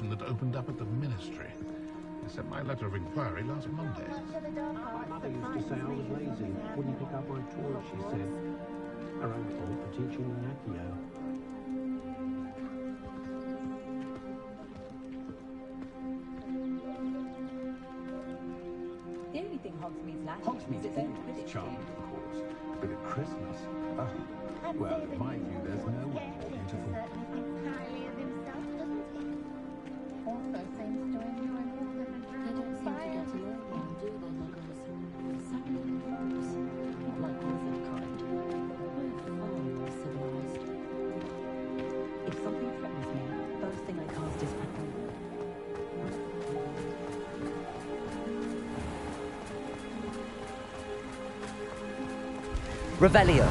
situation that opened up at the ministry. They sent my letter of inquiry last Monday. My mother used to say I was lazy. Wouldn't pick up my tools, she said. Her own fault for teaching me Accio. The only thing Hogsmeade's lacking Hogsmeade's is its own is Quidditch charming, team. of course. But at Christmas, well, in my view, there's no one more beautiful. Highly of himself, doesn't he? Also seems to enjoy more than a They don't seem to get along, do they, Muggles? Sadly, not like all their kind. We're far more civilized. If something threatens me, first thing I cast is Patrol. Revelio.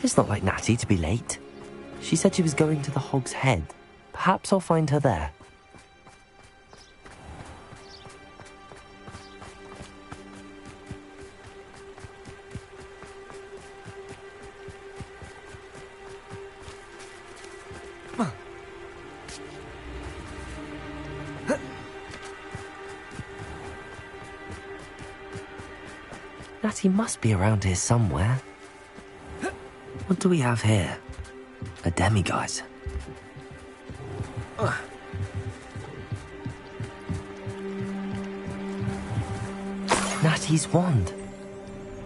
It's not like Natty to be late. She said she was going to the Hog's Head. Perhaps I'll find her there. Natty must be around here somewhere. What do we have here? A demiguise. Natty's wand.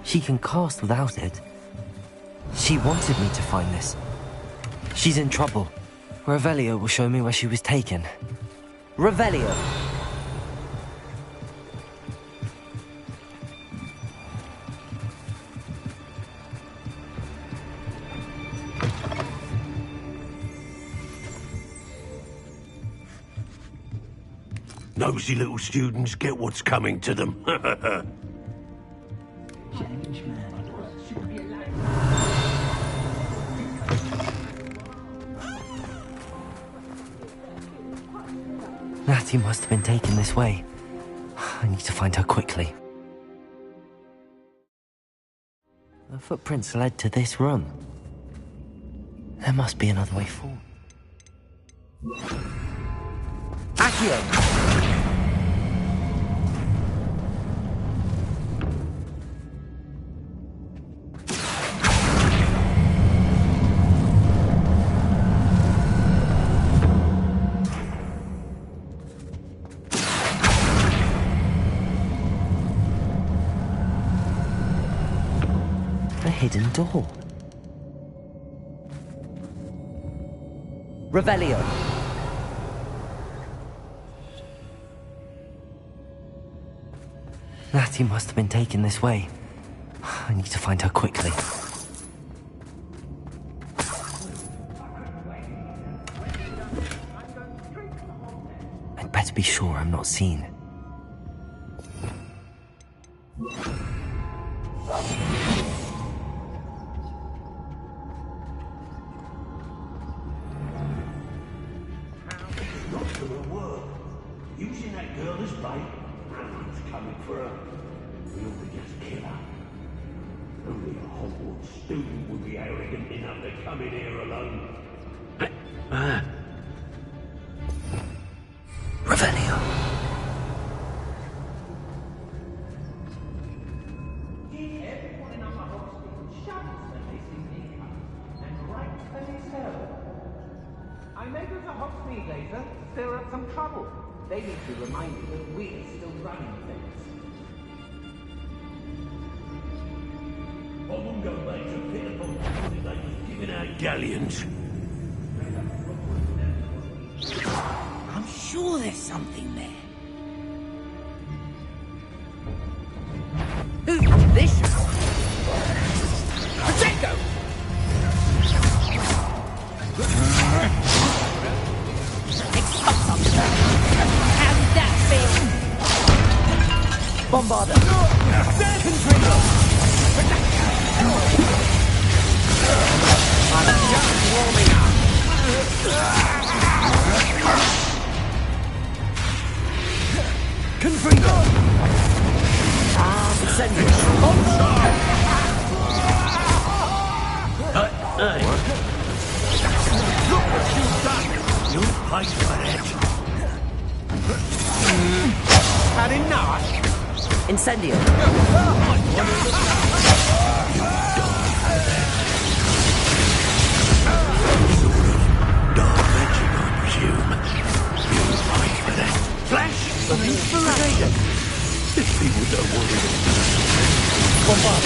She can cast without it. She wanted me to find this. She's in trouble. Revelio will show me where she was taken. Revelio! Nosy little students get what's coming to them. Natty must have been taken this way. I need to find her quickly. The footprints led to this room. There must be another way forward. Accio! A hidden door. Revelio. Natty must have been taken this way. I need to find her quickly. I'd better be sure I'm not seen. Using that girl as bait. It's coming for her. We ought to just kill her. Only a Hogwarts student would be arrogant enough to come in here alone. Revelio. Everyone in our hospital shudders when they see me come, and rightfully so. I know there's a Hogsmeade laser, stir up some trouble. They need to be reminded that we're still running things. I wouldn't go back to pitiful if they was giving out galleons. I'm sure there's something there. Who's this? Protecto! How did that feel? Bombarda. Serpentine! I'm just warming up. Confringo. Send it. Hey! Look what you've done! You'll pay for that! Had enough? Incendio. Dark magic, I presume. You'll pay for that. Flash of inspiration! If people don't want it. Bombard.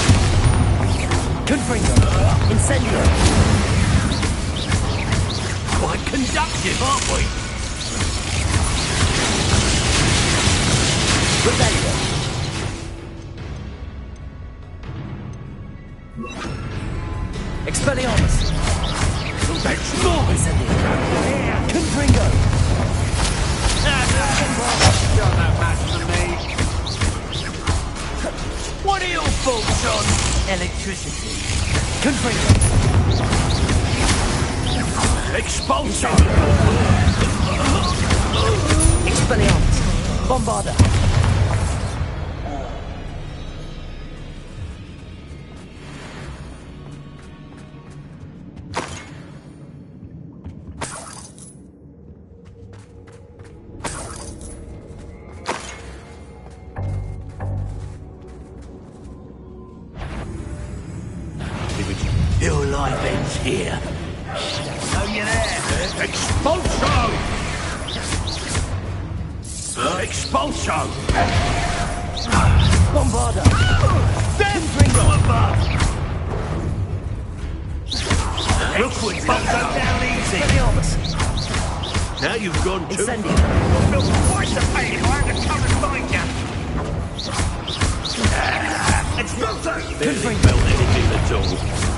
Confringo. Incendio. Quite conductive, aren't we? Revelio. Expelliarmus. That's mine! Incendio. Confringo. You're no match for me. What are your thoughts on Electricity. Confringo. expulsion? Expelliarmus. Bombarda. Your life ends here. So you're there. Expulsion! Expulsion! Bombarda. Death from above! Look what expulsion down easy! Expelliarmus. Now you've gone too Incendio. We'll force the pain in order to come and find you. Expulsion! Barely felt anything at all.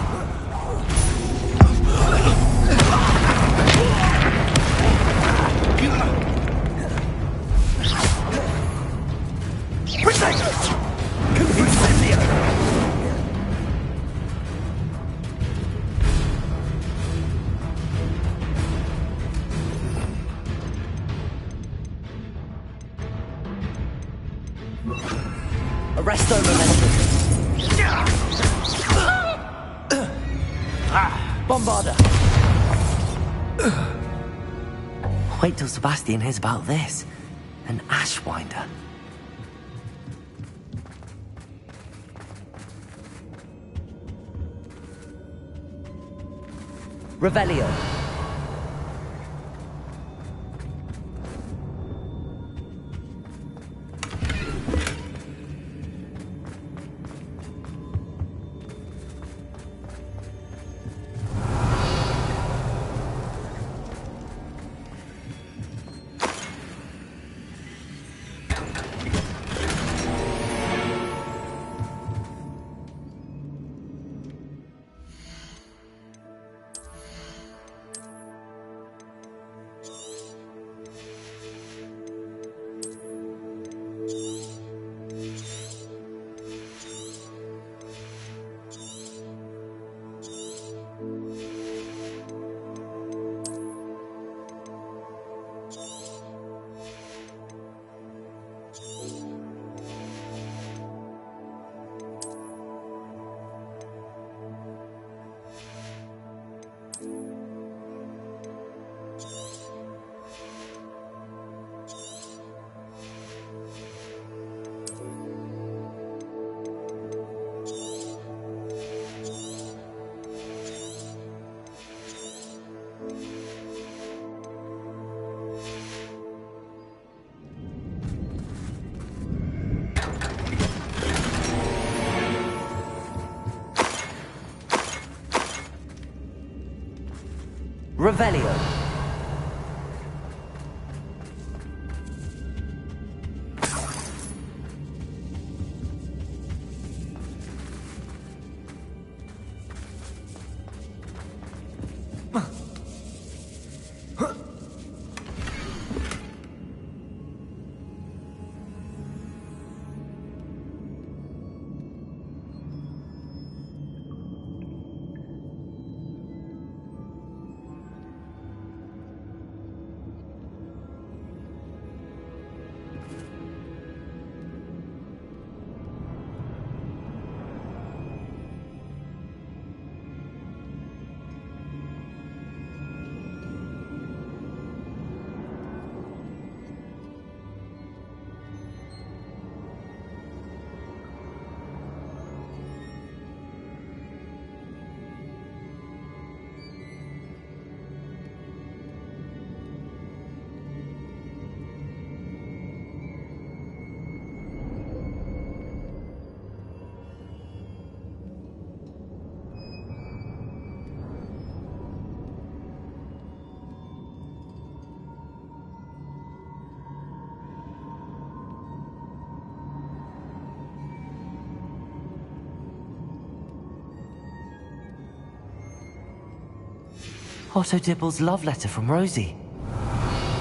Arresto Momentum. Bombarda. Wait till Sebastian hears about this. An Ashwinder. Revelio. Revelio. Otto Dibble's love letter from Rosie.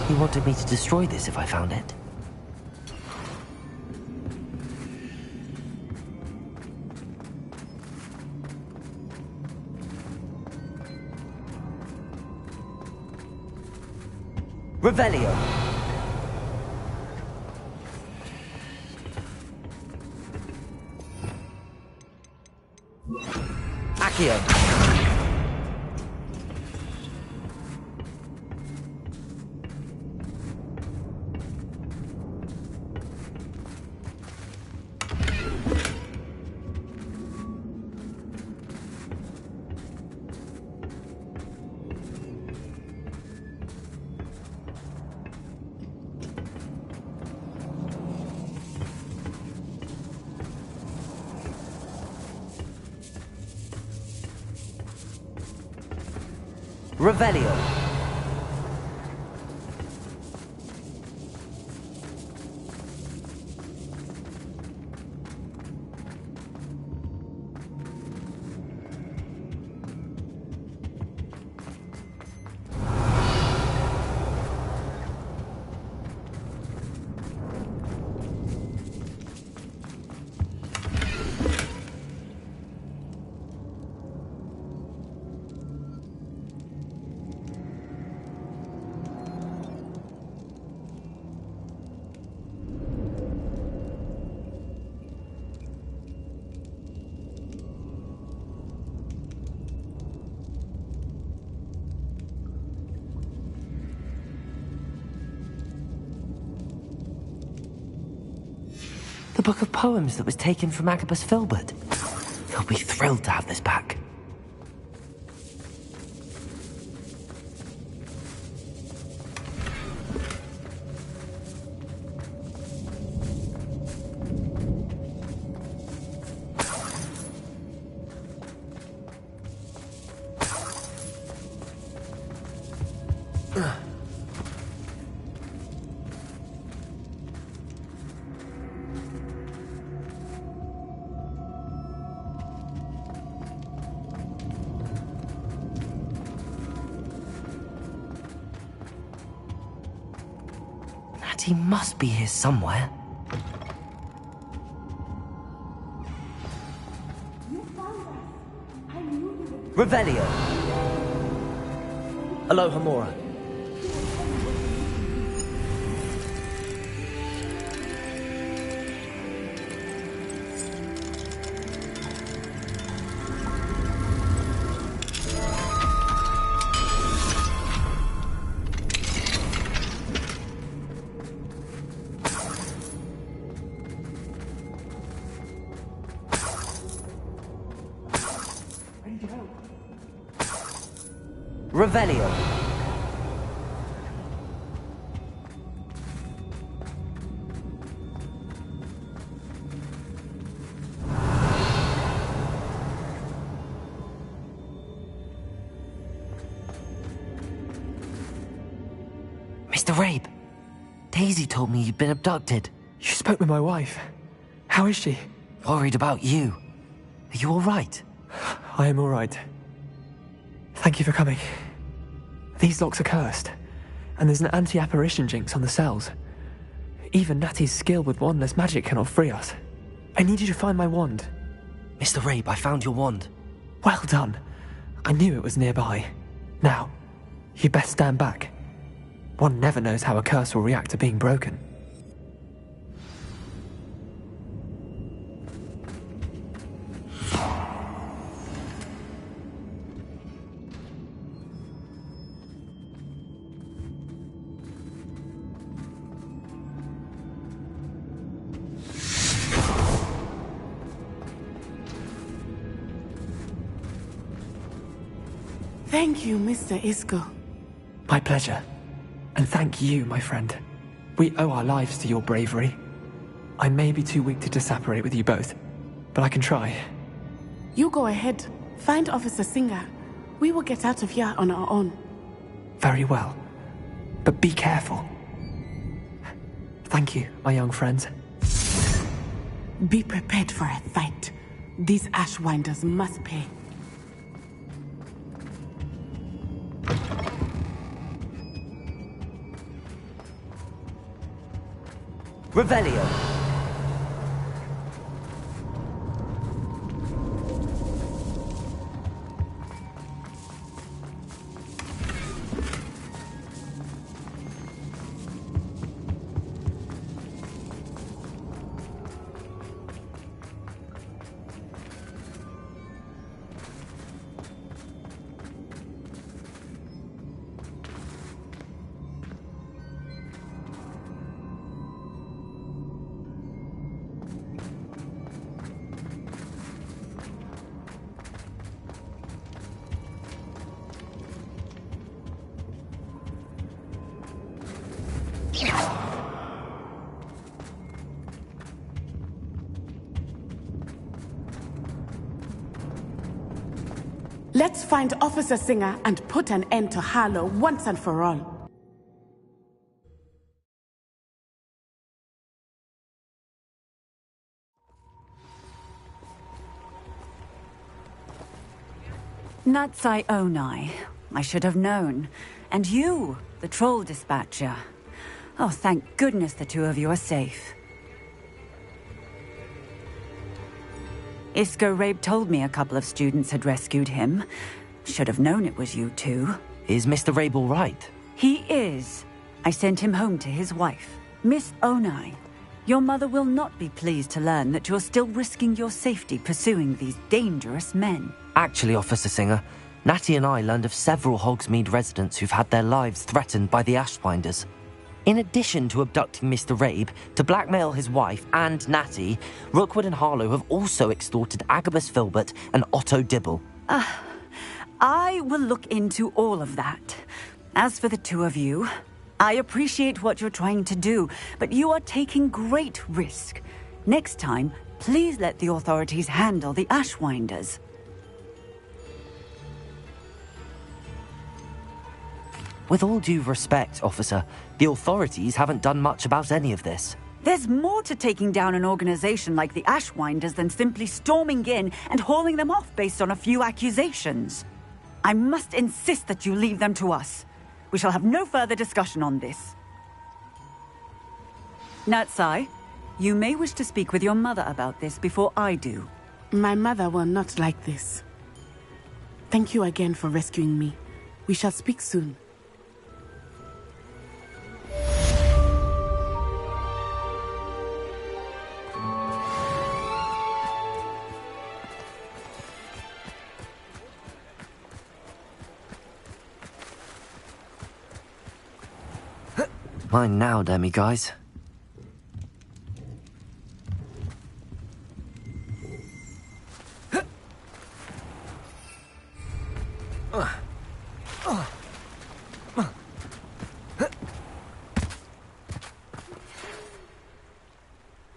He wanted me to destroy this if I found it. Revelio. Accio. Revelio. The book of poems that was taken from Agabus Filbert. He'll be thrilled to have this back. He must be here somewhere. Revelio. Aloha Mora. Revelio. Mr. Rabe, Daisy told me you'd been abducted. You spoke with my wife. How is she? Worried about you. Are you all right? I am all right. Thank you for coming. These locks are cursed, and there's an anti-apparition jinx on the cells. Even Natty's skill with wandless magic cannot free us. I need you to find my wand. Mr. Rabe, I found your wand. Well done. I knew it was nearby. Now, you best stand back. One never knows how a curse will react to being broken. Thank you, Mr. Isco. My pleasure. And thank you, my friend. We owe our lives to your bravery. I may be too weak to disapparate with you both, but I can try. You go ahead. Find Officer Singer. We will get out of here on our own. Very well. But be careful. Thank you, my young friends. Be prepared for a fight. These Ashwinders must pay. Revelio. Let's find Officer Singer and put an end to Harlow once and for all. Natsai Onai. I should have known. And you, the troll dispatcher. Oh, thank goodness the two of you are safe. Isco Rabe told me a couple of students had rescued him. Should have known it was you two. Is Mr. Rabe all right? He is. I sent him home to his wife, Miss Onai. Your mother will not be pleased to learn that you're still risking your safety pursuing these dangerous men. Actually, Officer Singer, Natty and I learned of several Hogsmeade residents who've had their lives threatened by the Ashwinders. In addition to abducting Mr. Rabe to blackmail his wife and Natty, Rookwood and Harlow have also extorted Agabus Filbert and Otto Dibble. I will look into all of that. As for the two of you, I appreciate what you're trying to do, but you are taking great risk. Next time, please let the authorities handle the Ashwinders. With all due respect, officer, the authorities haven't done much about any of this. There's more to taking down an organization like the Ashwinders than simply storming in and hauling them off based on a few accusations. I must insist that you leave them to us. We shall have no further discussion on this. Natsai, you may wish to speak with your mother about this before I do. My mother will not like this. Thank you again for rescuing me. We shall speak soon. Mine now, Demi, guys.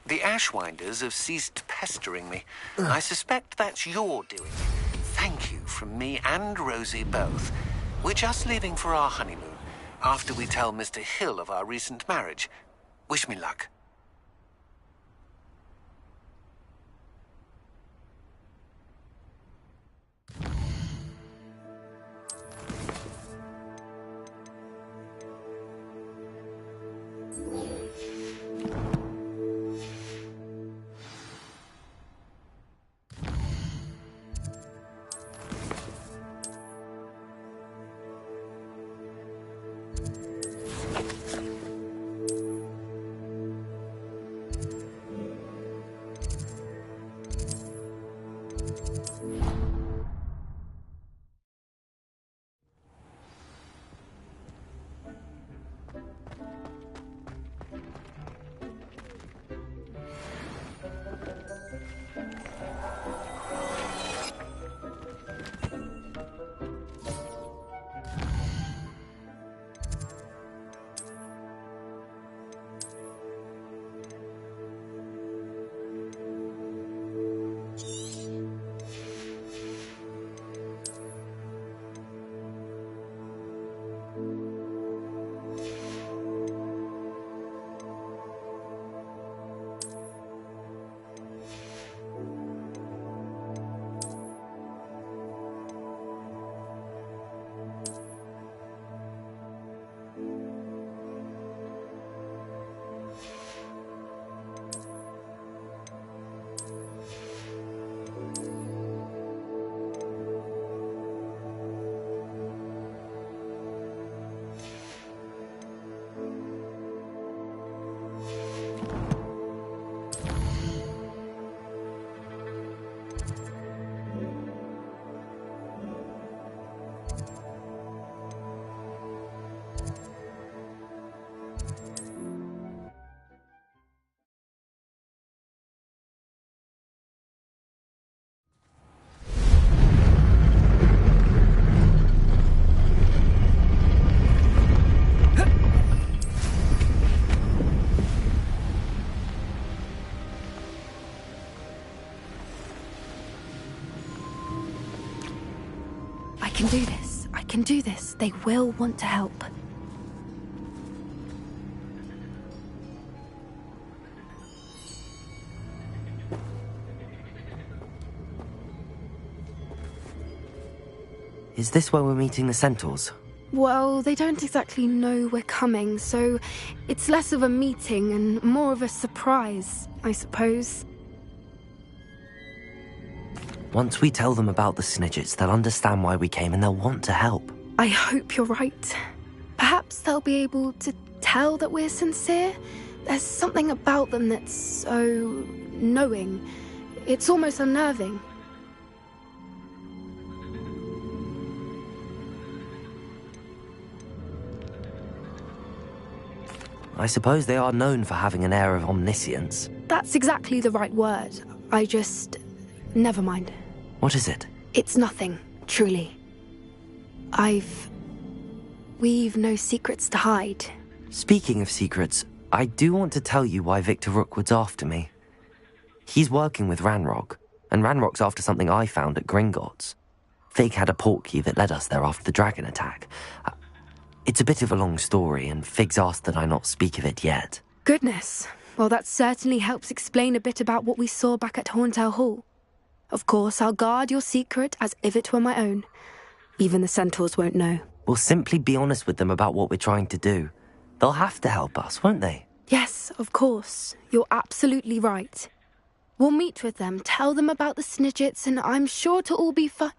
The Ashwinders have ceased pestering me. I suspect that's your doing. Thank you from me and Rosie both. We're just leaving for our honeymoon after we tell Mr. Hill of our recent marriage. Wish me luck. can do this. I can do this. They will want to help. Is this where we're meeting the centaurs? Well, they don't exactly know we're coming, so it's less of a meeting and more of a surprise, I suppose. Once we tell them about the Snidgets, they'll understand why we came and they'll want to help. I hope you're right. Perhaps they'll be able to tell that we're sincere. There's something about them that's so knowing. It's almost unnerving. I suppose they are known for having an air of omniscience. That's exactly the right word. Never mind. What is it? It's nothing, truly. We've no secrets to hide. Speaking of secrets, I do want to tell you why Victor Rookwood's after me. He's working with Ranrock, and Ranrock's after something I found at Gringotts. Fig had a portkey that led us there after the dragon attack. It's a bit of a long story, and Fig's asked that I not speak of it yet. Goodness. Well, that certainly helps explain a bit about what we saw back at Horntail Hall. Of course, I'll guard your secret as if it were my own. Even the centaurs won't know. We'll simply be honest with them about what we're trying to do. They'll have to help us, won't they? Yes, of course. You're absolutely right. We'll meet with them, tell them about the Snidgets, and I'm sure it'll all be fine.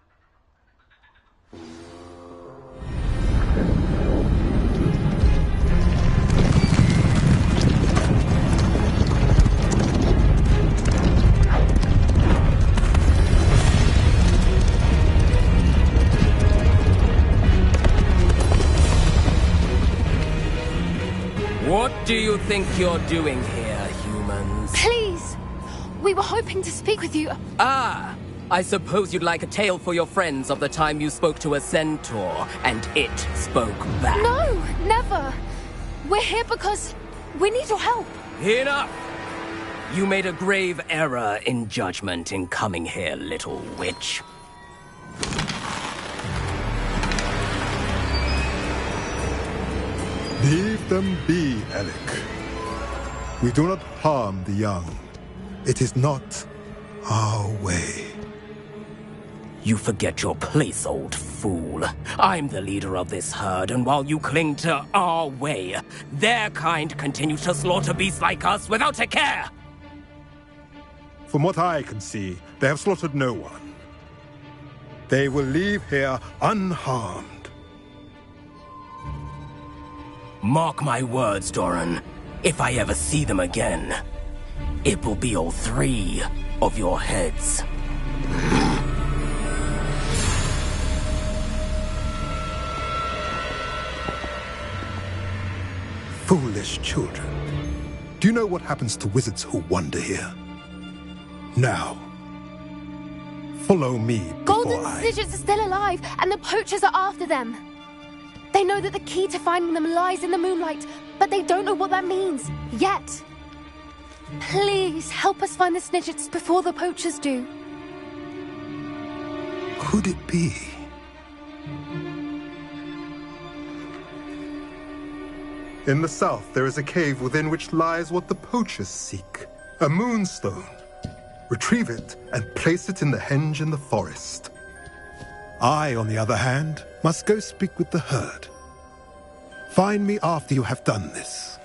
What do you think you're doing here, humans? Please! We were hoping to speak with you. Ah! I suppose you'd like a tale for your friends of the time you spoke to a centaur, and it spoke back. No! Never! We're here because we need your help. Enough! You made a grave error in judgment in coming here, little witch. Leave them be, Alec. We do not harm the young. It is not our way. You forget your place, old fool. I'm the leader of this herd, and while you cling to our way, their kind continues to slaughter beasts like us without a care! From what I can see, they have slaughtered no one. They will leave here unharmed. Mark my words, Doran. If I ever see them again, it will be all 3 of your heads. Foolish children. Do you know what happens to wizards who wander here? Now, follow me before Golden Snidgets are still alive, and the poachers are after them. They know that the key to finding them lies in the moonlight, but they don't know what that means, yet. Please, help us find the Snidgets before the poachers do. Could it be? In the south, there is a cave within which lies what the poachers seek. A moonstone. Retrieve it and place it in the henge in the forest. I, on the other hand, must go speak with the herd. Find me after you have done this.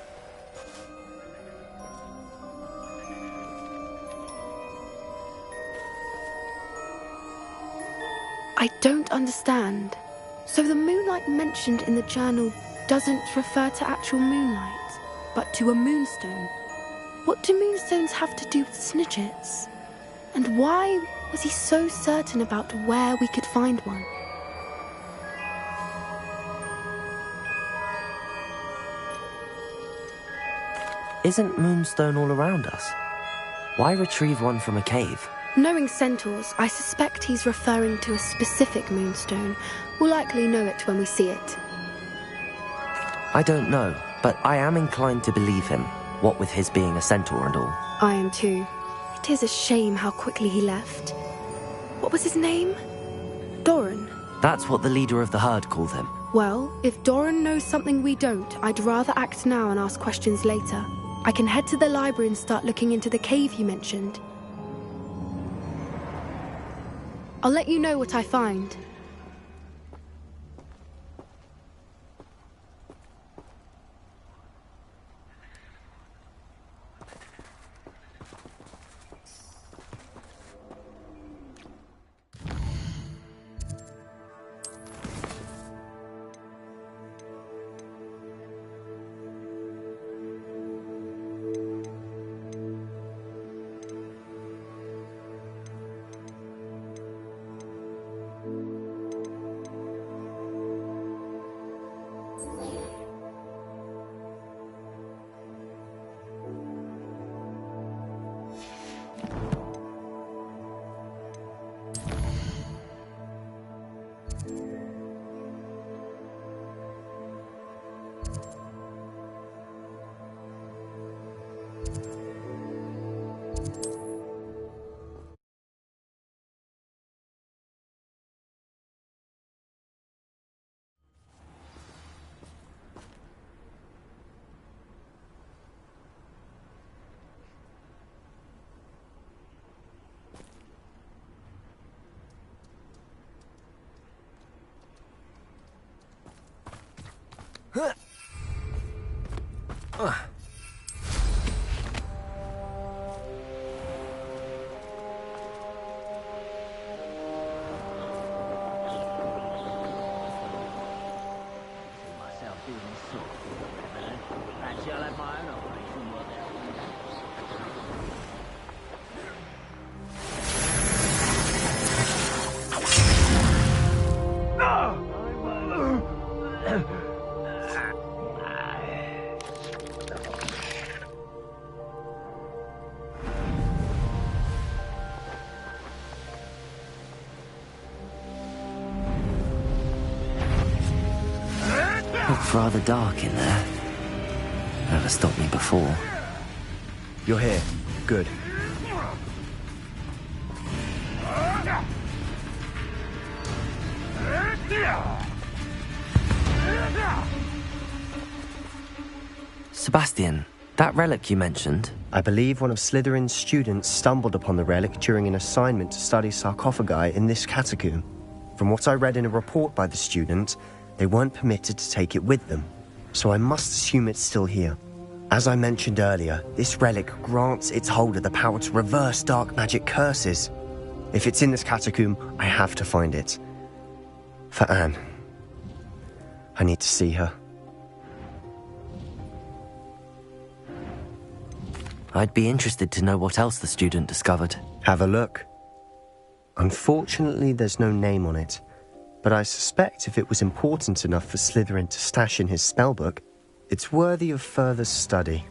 I don't understand. So the moonlight mentioned in the journal doesn't refer to actual moonlight, but to a moonstone. What do moonstones have to do with Snidgets? And why was he so certain about where we could find one? Isn't Moonstone all around us? Why retrieve one from a cave? Knowing centaurs, I suspect he's referring to a specific moonstone. We'll likely know it when we see it. I don't know, but I am inclined to believe him, what with his being a centaur and all. I am too. It is a shame how quickly he left. What was his name? Doran. That's what the leader of the herd called him. Well, if Doran knows something we don't, I'd rather act now and ask questions later. I can head to the library and start looking into the cave you mentioned. I'll let you know what I find. Looked rather dark in there. Never stopped me before. You're here. Good. Sebastian, that relic you mentioned? I believe one of Slytherin's students stumbled upon the relic during an assignment to study sarcophagi in this catacomb. From what I read in a report by the student, they weren't permitted to take it with them, so I must assume it's still here. As I mentioned earlier, this relic grants its holder the power to reverse dark magic curses. If it's in this catacomb, I have to find it. For Anne. I need to see her. I'd be interested to know what else the student discovered. Have a look. Unfortunately, there's no name on it, but I suspect if it was important enough for Slytherin to stash in his spellbook, it's worthy of further study.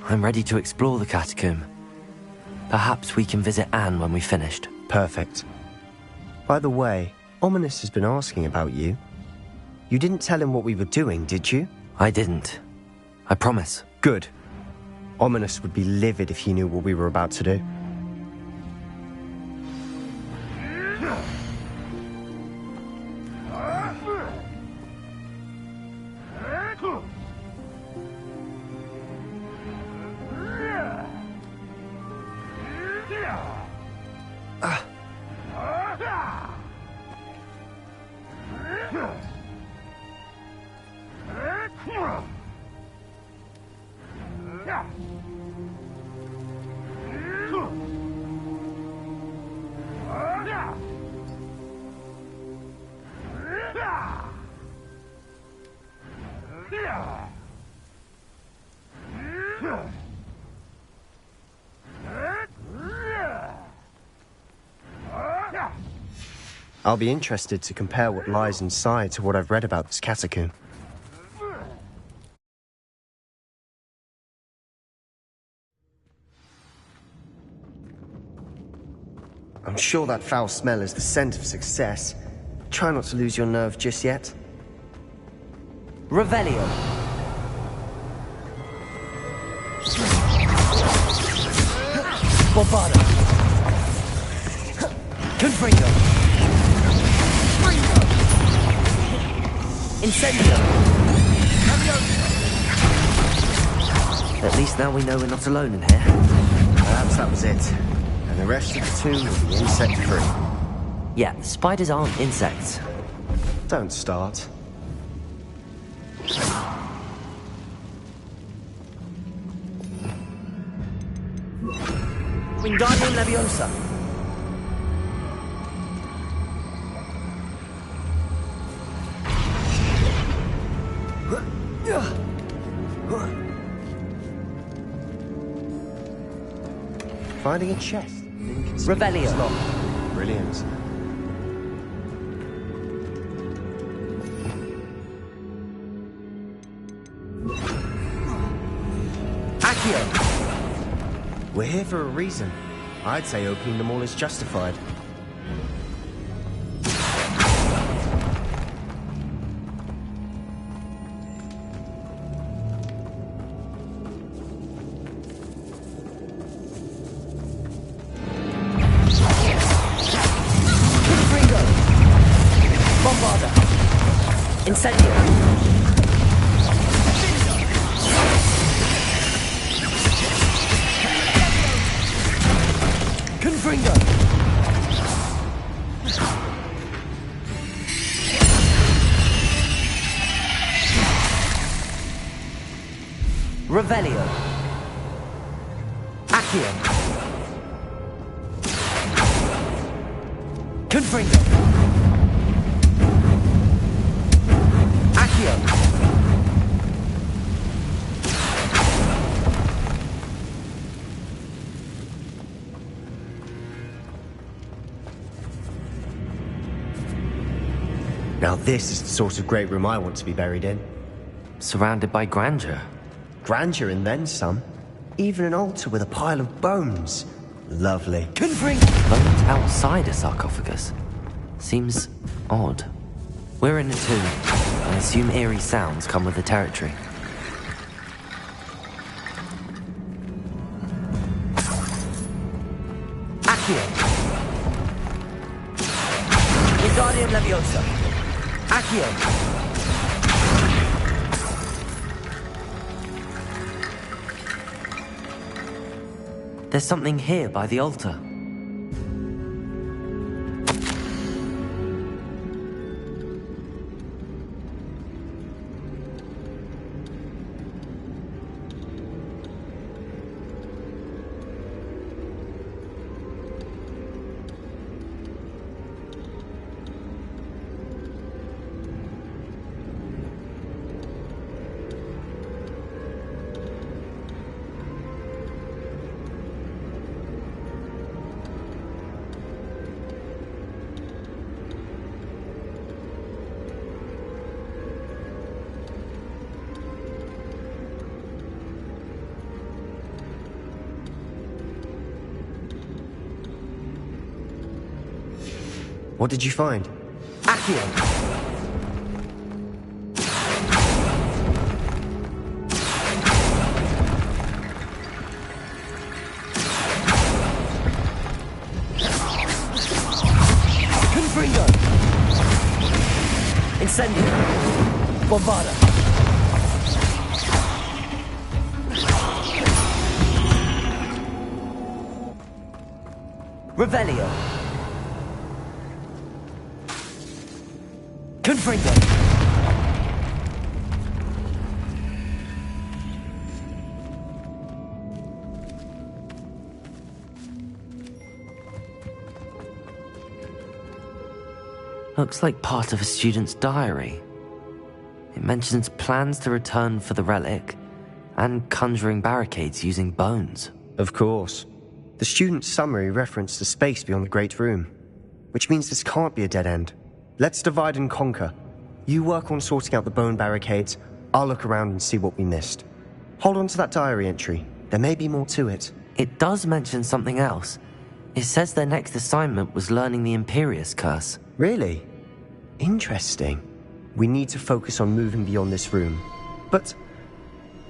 I'm ready to explore the catacomb. Perhaps we can visit Anne when we've finished. Perfect. By the way, Ominous has been asking about you. You didn't tell him what we were doing, did you? I didn't. I promise. Good. Ominous would be livid if he knew what we were about to do. I'll be interested to compare what lies inside to what I've read about this catacomb. I'm sure that foul smell is the scent of success. Try not to lose your nerve just yet. Revelio! Bombada! Confringo! Incendio! At least now we know we're not alone in here. Perhaps that was it. And the rest of the tomb will be insect-free. Yeah, spiders aren't insects. Don't start. Wingardium Leviosa. Finding a chest. Revelio. Brilliant. Accio. We're here for a reason. I'd say opening them all is justified. Incendio! Confringo! Revelio! Accio! Confringo! Now this is the sort of great room I want to be buried in. Surrounded by grandeur. Grandeur and then some. Even an altar with a pile of bones. Lovely. Confringo! Bones outside a sarcophagus. Seems odd. We're in a tomb. I assume eerie sounds come with the territory. Accio! Wingardium Leviosa! Accio! There's something here by the altar. What did you find? Accio! Confringo! Incendio! Bombarda! Revelio! Confringo! Looks like part of a student's diary. It mentions plans to return for the relic and conjuring barricades using bones. Of course. The student's summary referenced a space beyond the Great Room, which means this can't be a dead end. Let's divide and conquer. You work on sorting out the bone barricades, I'll look around and see what we missed. Hold on to that diary entry. There may be more to it. It does mention something else. It says their next assignment was learning the Imperius Curse. Really? Interesting. We need to focus on moving beyond this room. But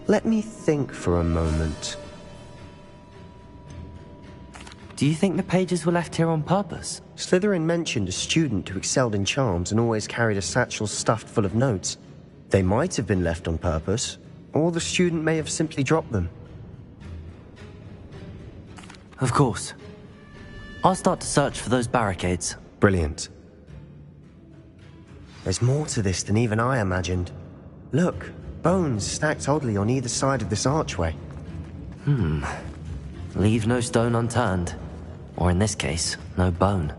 let me think for a moment. Do you think the pages were left here on purpose? Slytherin mentioned a student who excelled in charms and always carried a satchel stuffed full of notes. They might have been left on purpose, or the student may have simply dropped them. Of course. I'll start to search for those barricades. Brilliant. There's more to this than even I imagined. Look, bones stacked oddly on either side of this archway. Leave no stone unturned. Or in this case, no bone.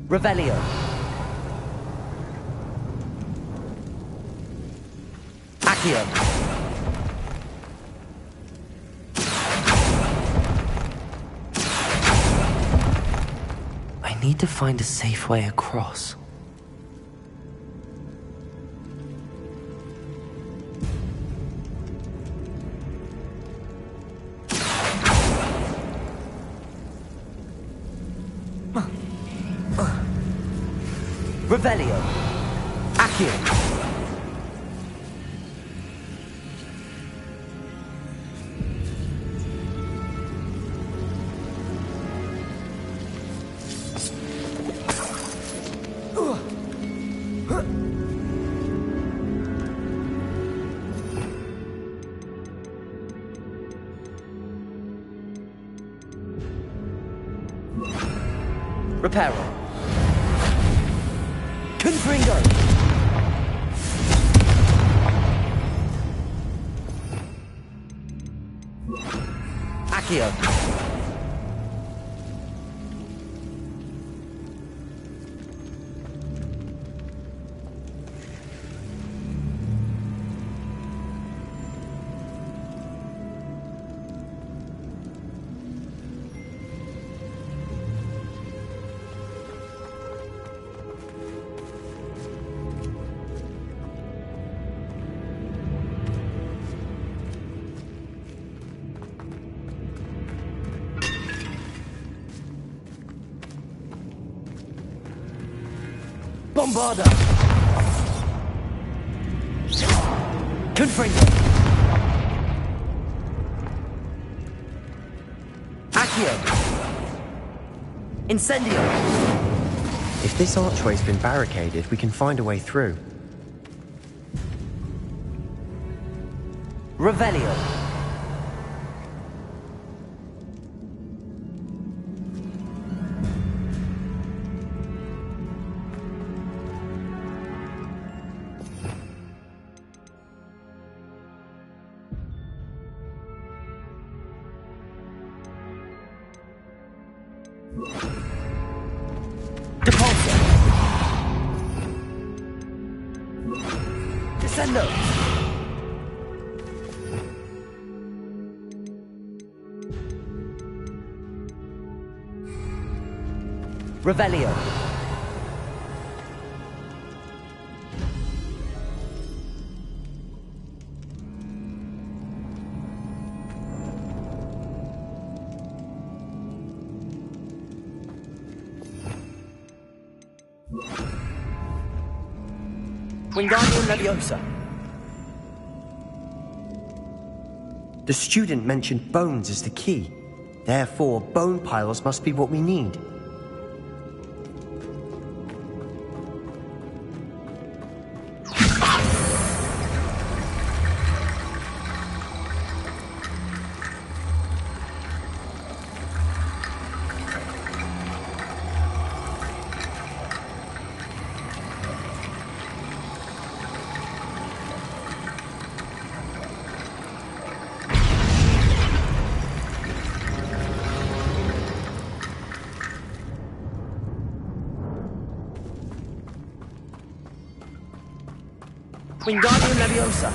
Revelio. Accio. I need to find a safe way across. Revelio. Accio. Reparo. Confringo. Accio. Bombarda! Confringo! Accio! Incendio! If this archway's been barricaded, we can find a way through. Revelio! Descendo! Revelio! Wingardium Leviosa! The student mentioned bones as the key. Therefore, bone piles must be what we need. Wingardium Leviosa!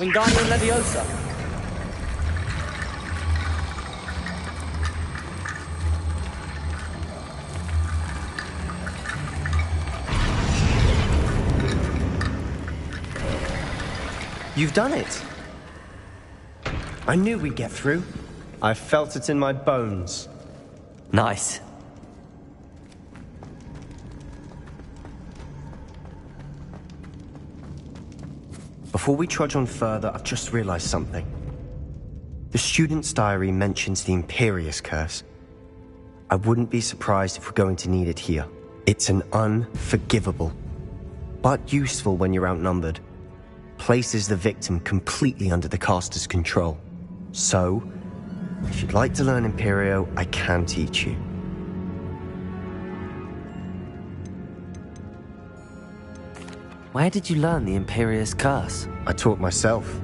Wingardium Leviosa! You've done it. I knew we'd get through. I felt it in my bones. Nice. Before we trudge on further, I've just realized something. The student's diary mentions the Imperious Curse. I wouldn't be surprised if we're going to need it here. It's an unforgivable, but useful when you're outnumbered. Places the victim completely under the caster's control. So, if you'd like to learn Imperio, I can teach you. Where did you learn the Imperious Curse? I taught myself.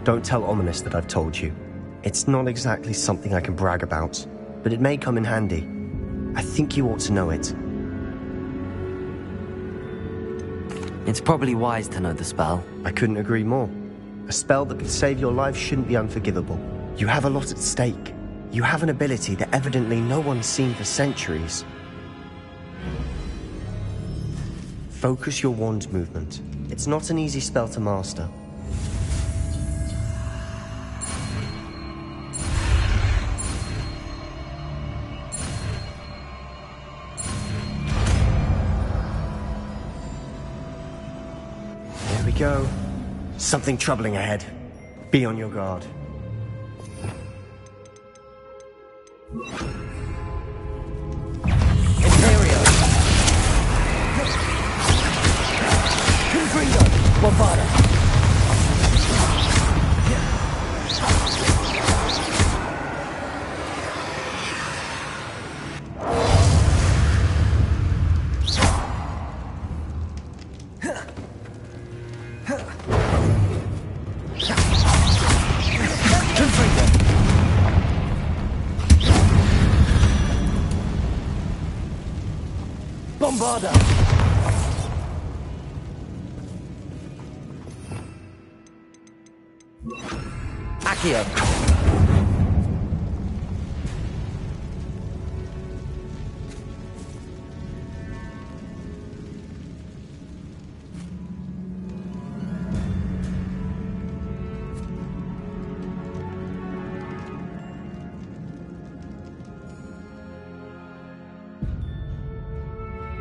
Don't tell Ominous that I've told you. It's not exactly something I can brag about, but it may come in handy. I think you ought to know it. It's probably wise to know the spell. I couldn't agree more. A spell that could save your life shouldn't be unforgivable. You have a lot at stake. You have an ability that evidently no one's seen for centuries. Focus your wand movement. It's not an easy spell to master. There we go. Something troubling ahead. Be on your guard. Bombada! Bombada! Accio.